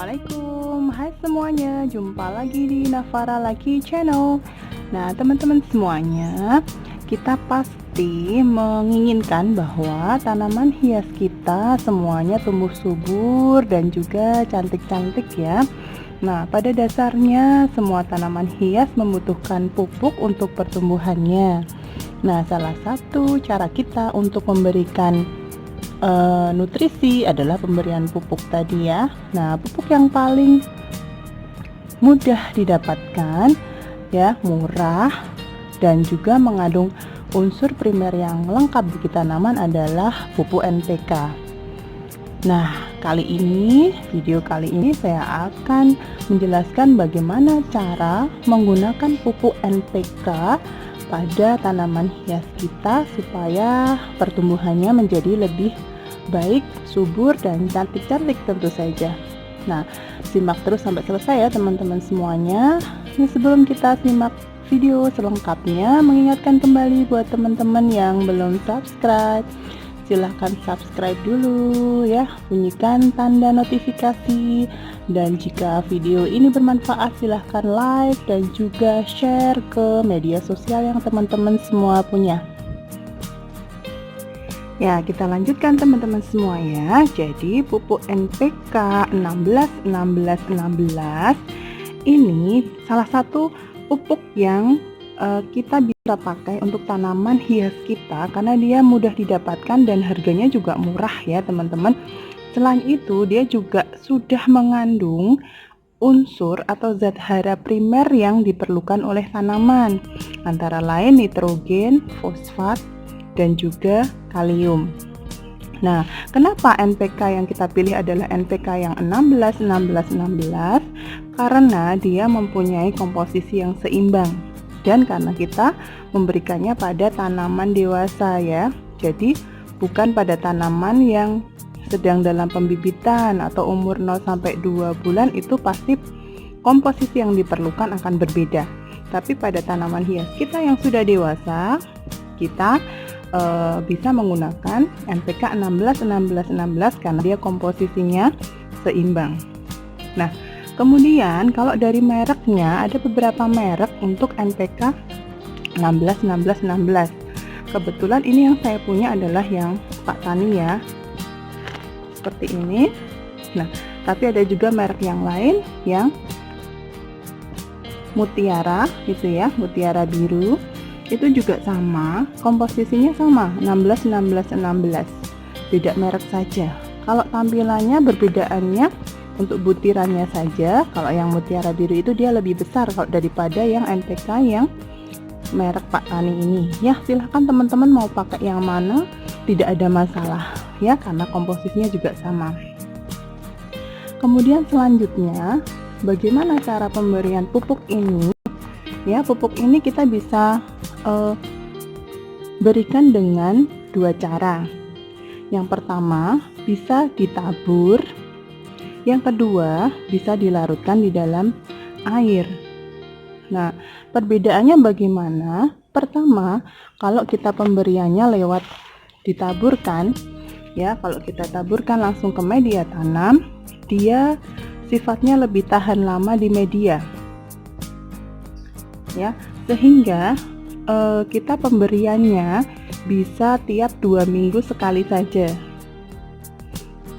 Assalamualaikum, hai semuanya, jumpa lagi di Navara Lucky Channel. Nah teman-teman semuanya, kita pasti menginginkan bahwa tanaman hias kita semuanya tumbuh subur dan juga cantik-cantik ya. Nah pada dasarnya semua tanaman hias membutuhkan pupuk untuk pertumbuhannya. Nah salah satu cara kita untuk memberikan nutrisi adalah pemberian pupuk tadi ya. Nah pupuk yang paling mudah didapatkan ya, murah dan juga mengandung unsur primer yang lengkap bagi tanaman adalah pupuk NPK. Nah video kali ini saya akan menjelaskan bagaimana cara menggunakan pupuk NPK pada tanaman hias kita supaya pertumbuhannya menjadi lebih baik, subur dan cantik-cantik tentu saja. Nah, simak terus sampai selesai ya teman-teman semuanya. Nah, sebelum kita simak video selengkapnya, mengingatkan kembali buat teman-teman yang belum subscribe, silahkan subscribe dulu ya, bunyikan tanda notifikasi, dan jika video ini bermanfaat silahkan like dan juga share ke media sosial yang teman-teman semua punya. Ya, kita lanjutkan teman-teman semua ya. Jadi pupuk NPK 16 ini salah satu pupuk yang kita bisa pakai untuk tanaman hias kita karena dia mudah didapatkan dan harganya juga murah ya teman-teman. Selain itu dia juga sudah mengandung unsur atau zat hara primer yang diperlukan oleh tanaman, antara lain nitrogen, fosfat, dan juga kalium. Nah, kenapa NPK yang kita pilih adalah NPK yang 16? Karena dia mempunyai komposisi yang seimbang dan karena kita memberikannya pada tanaman dewasa ya. Jadi bukan pada tanaman yang sedang dalam pembibitan atau umur 0 sampai 2 bulan, itu pasti komposisi yang diperlukan akan berbeda. Tapi pada tanaman hias kita yang sudah dewasa, kita bisa menggunakan NPK 16 karena dia komposisinya seimbang. Nah, kemudian kalau dari mereknya ada beberapa merek untuk NPK 16. Kebetulan ini yang saya punya adalah yang Pak Tani ya, seperti ini. Nah, tapi ada juga merek yang lain yang Mutiara gitu ya, Mutiara biru. Itu juga sama, komposisinya sama, 16. Beda merek saja. Kalau tampilannya perbedaannya untuk butirannya saja. Kalau yang Mutiara biru itu dia lebih besar kalau daripada yang NPK yang merek Pak Tani ini. Ya, silahkan teman-teman mau pakai yang mana, tidak ada masalah ya, karena komposisinya juga sama. Kemudian selanjutnya, bagaimana cara pemberian pupuk ini? Ya, pupuk ini kita bisa berikan dengan dua cara. Yang pertama bisa ditabur, yang kedua bisa dilarutkan di dalam air. Nah, perbedaannya bagaimana? Pertama, kalau kita pemberiannya lewat ditaburkan ya, kalau kita taburkan langsung ke media tanam, dia sifatnya lebih tahan lama di media ya, sehingga kita pemberiannya bisa tiap 2 minggu sekali saja.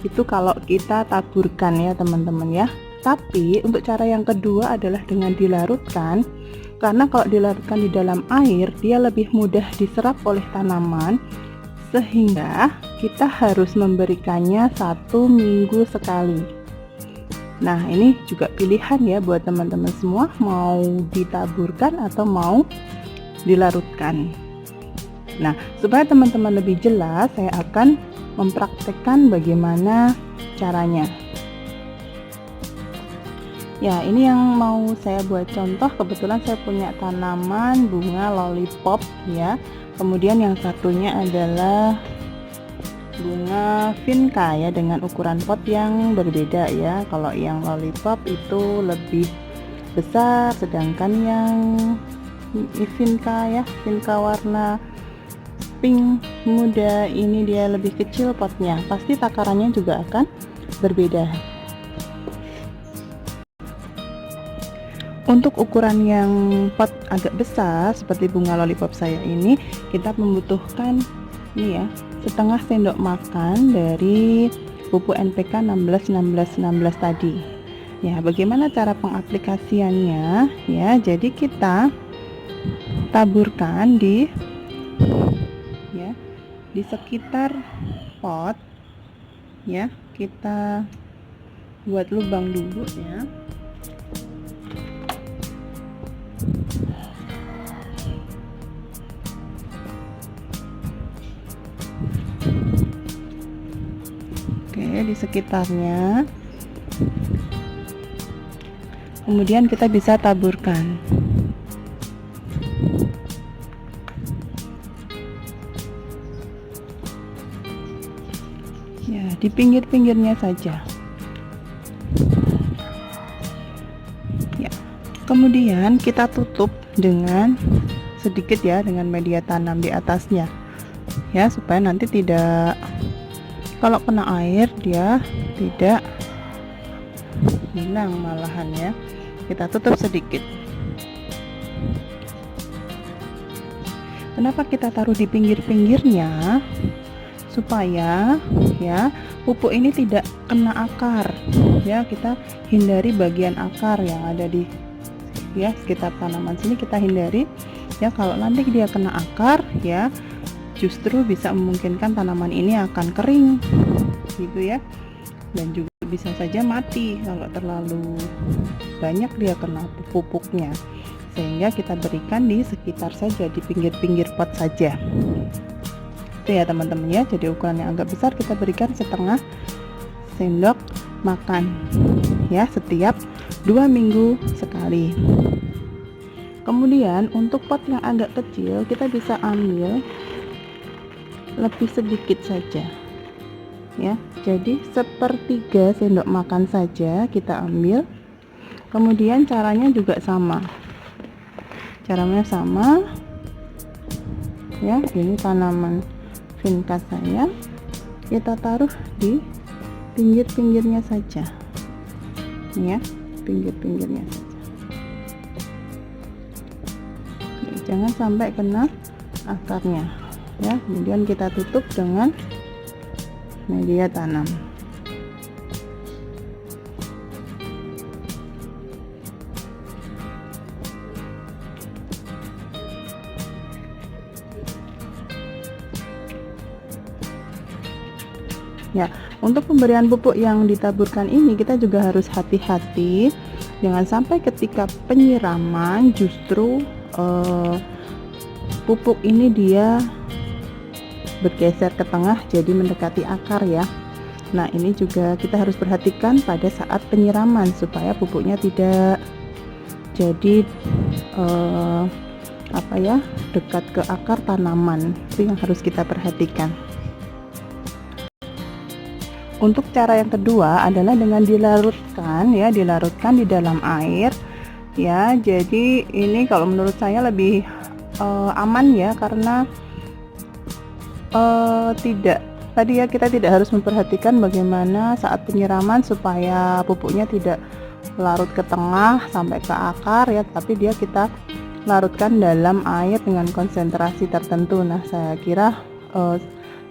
Itu kalau kita taburkan ya teman-teman ya. Tapi untuk cara yang kedua adalah dengan dilarutkan, karena kalau dilarutkan di dalam air dia lebih mudah diserap oleh tanaman, sehingga kita harus memberikannya 1 minggu sekali. Nah, ini juga pilihan ya buat teman-teman semua, mau ditaburkan atau mau dilarutkan. Nah, supaya teman-teman lebih jelas, saya akan mempraktekkan bagaimana caranya. Ya, ini yang mau saya buat contoh. Kebetulan saya punya tanaman bunga lollipop ya. Kemudian yang satunya adalah bunga vinca ya, dengan ukuran pot yang berbeda ya. Kalau yang lollipop itu lebih besar, sedangkan yang vinca ya, vinca warna pink muda ini dia lebih kecil potnya. Pasti takarannya juga akan berbeda. Untuk ukuran yang pot agak besar seperti bunga lollipop saya ini, kita membutuhkan ini ya, setengah sendok makan dari pupuk NPK 16 tadi. Ya, bagaimana cara pengaplikasiannya? Ya, jadi kita taburkan di sekitar pot ya. Kita buat lubang dulu ya. Oke, di sekitarnya. Kemudian kita bisa taburkan. Ya, di pinggir-pinggirnya saja. Ya. Kemudian kita tutup dengan sedikit ya, dengan media tanam di atasnya. Ya, supaya nanti tidak, kalau kena air dia tidak hilang malahan ya. Kita tutup sedikit. Kenapa kita taruh di pinggir-pinggirnya? Supaya ya pupuk ini tidak kena akar ya. Kita hindari bagian akar yang ada di ya sekitar tanaman sini, kita hindari ya. Kalau nanti dia kena akar ya, justru bisa memungkinkan tanaman ini akan kering gitu ya, dan juga bisa saja mati kalau terlalu banyak dia kena pupuknya. Sehingga kita berikan di sekitar saja, di pinggir-pinggir pot saja. Itu ya teman-teman ya. Jadi ukuran yang agak besar kita berikan setengah sendok makan ya, setiap 2 minggu sekali. Kemudian untuk pot yang agak kecil kita bisa ambil lebih sedikit saja ya. Jadi 1/3 sendok makan saja kita ambil. Kemudian caranya juga sama. Caranya sama ya. Ini tanaman vinca saya, kita taruh di pinggir-pinggirnya saja ya, pinggir-pinggirnya saja. Oke, jangan sampai kena akarnya ya. Kemudian kita tutup dengan media tanam. Ya, untuk pemberian pupuk yang ditaburkan ini kita juga harus hati-hati. Jangan sampai ketika penyiraman justru pupuk ini dia bergeser ke tengah jadi mendekati akar ya. Nah, ini juga kita harus perhatikan pada saat penyiraman supaya pupuknya tidak jadi dekat ke akar tanaman. Itu yang harus kita perhatikan. Untuk cara yang kedua adalah dengan dilarutkan ya, dilarutkan di dalam air ya. Jadi ini kalau menurut saya lebih aman ya, karena kita tidak harus memperhatikan bagaimana saat penyiraman supaya pupuknya tidak larut ke tengah sampai ke akar ya, tapi dia kita larutkan dalam air dengan konsentrasi tertentu. Nah, saya kira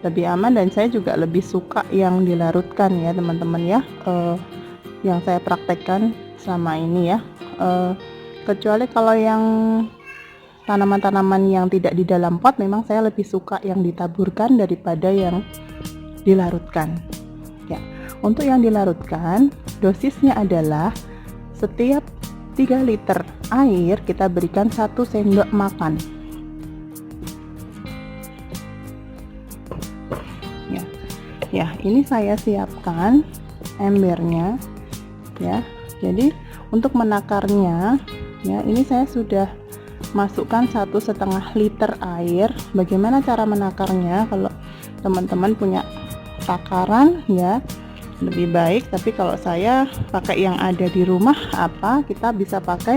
lebih aman dan saya juga lebih suka yang dilarutkan ya teman-teman ya, yang saya praktekkan selama ini ya. Kecuali kalau yang tanaman-tanaman yang tidak di dalam pot, memang saya lebih suka yang ditaburkan daripada yang dilarutkan ya. Untuk yang dilarutkan, dosisnya adalah setiap 3 liter air kita berikan 1 sendok makan ya. Ini saya siapkan embernya ya. Jadi untuk menakarnya ya, ini saya sudah masukkan 1,5 liter air. Bagaimana cara menakarnya? Kalau teman-teman punya takaran ya lebih baik, tapi kalau saya pakai yang ada di rumah kita bisa pakai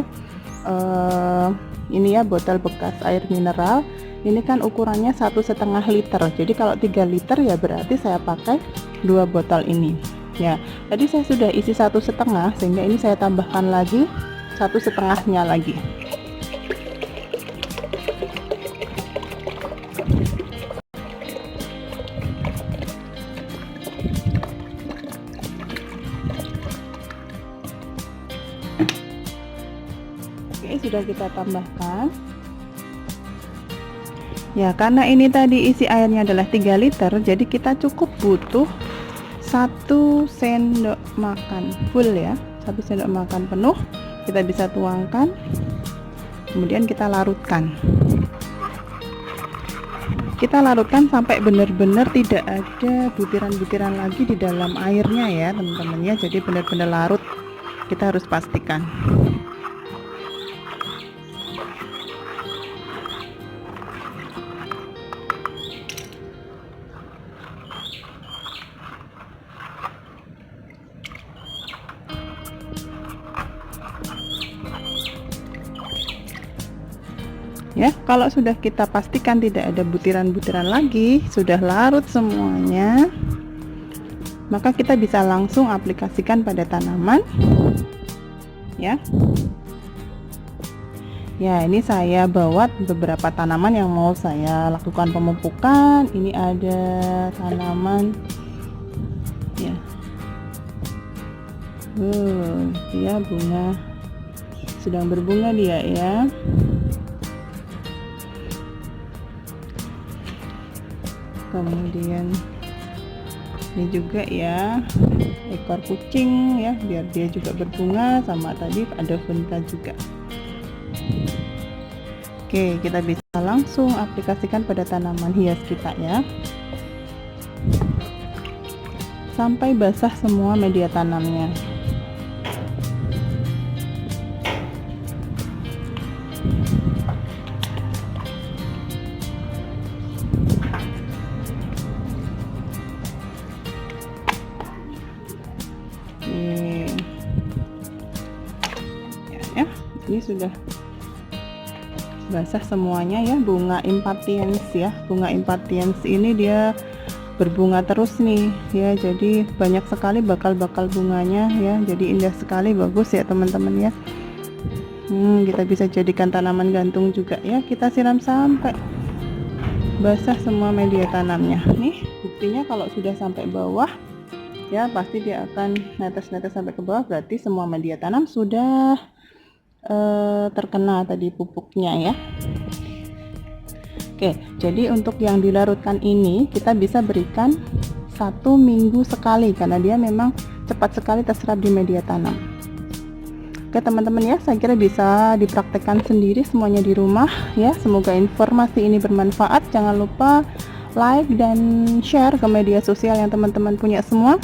ini ya, botol bekas air mineral. Ini kan ukurannya 1,5 liter. Jadi kalau 3 liter ya berarti saya pakai 2 botol ini ya. Tadi saya sudah isi 1,5, sehingga ini saya tambahkan lagi 1,5-nya lagi. Oke, sudah kita tambahkan. Ya, karena ini tadi isi airnya adalah 3 liter, jadi kita cukup butuh 1 sendok makan full ya, 1 sendok makan penuh. Kita bisa tuangkan, kemudian kita larutkan. Kita larutkan sampai benar-benar tidak ada butiran-butiran lagi di dalam airnya ya teman-teman ya, jadi benar-benar larut, kita harus pastikan. Ya, kalau sudah kita pastikan tidak ada butiran-butiran lagi, sudah larut semuanya, maka kita bisa langsung aplikasikan pada tanaman. Ya. Ya, ini saya bawa beberapa tanaman yang mau saya lakukan pemupukan. Ini ada tanaman ya. Dia bunga, sedang berbunga dia ya. Kemudian ini juga ya, ekor kucing ya, biar dia juga berbunga, sama tadi ada venta juga. Oke, kita bisa langsung aplikasikan pada tanaman hias kita ya, sampai basah semua media tanamnya. Ya, ini sudah basah semuanya ya. Bunga impatiens ya, bunga impatiens ini dia berbunga terus nih ya, jadi banyak sekali bakal-bakal bunganya ya, jadi indah sekali, bagus ya teman-teman ya. Kita bisa jadikan tanaman gantung juga ya, kita siram sampai basah semua media tanamnya. Nih buktinya kalau sudah sampai bawah ya, pasti dia akan netes-netes sampai ke bawah, berarti semua media tanam sudah terkena tadi pupuknya ya. Oke, jadi untuk yang dilarutkan ini kita bisa berikan 1 minggu sekali, karena dia memang cepat sekali terserap di media tanam. Oke teman-teman ya, saya kira bisa dipraktekkan sendiri semuanya di rumah ya. Semoga informasi ini bermanfaat. Jangan lupa like dan share ke media sosial yang teman-teman punya semua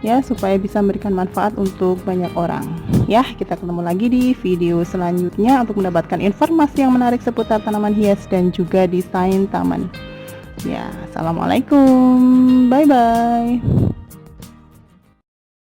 ya, supaya bisa memberikan manfaat untuk banyak orang ya. Kita ketemu lagi di video selanjutnya untuk mendapatkan informasi yang menarik seputar tanaman hias dan juga desain taman ya. Assalamualaikum, bye bye.